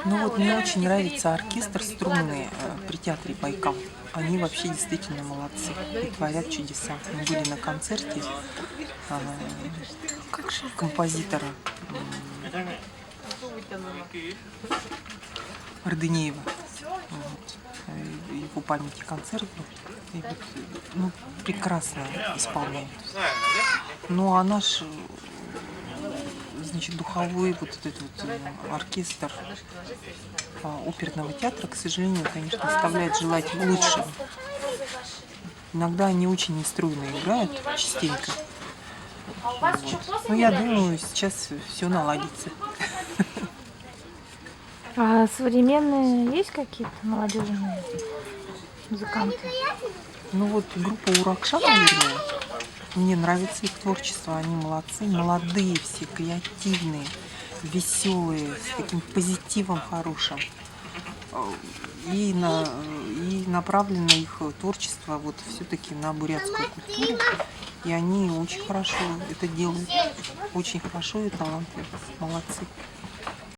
Ну вот мне очень нравится оркестр струнный при театре Байкал. Они вообще действительно молодцы и творят чудеса. Мы были на концерте а, композитора Ордынеева. Вот. Его памяти концерт был. И вот, ну, прекрасно исполняет. Ну а наш, значит, духовой вот этот вот оркестр оперного театра, к сожалению, конечно, оставляет желать лучшего. Иногда они очень нестройно играют, частенько. Вот. Но я думаю, сейчас все наладится. А современные есть какие-то молодежные музыканты? Ну вот группа Уракша, наверное, мне нравится их творчество, они молодцы, молодые все, креативные, веселые, с таким позитивом хорошим. И, и направлено их творчество вот все-таки на бурятскую культуру. И они очень хорошо это делают, очень хорошо и талантливо, молодцы.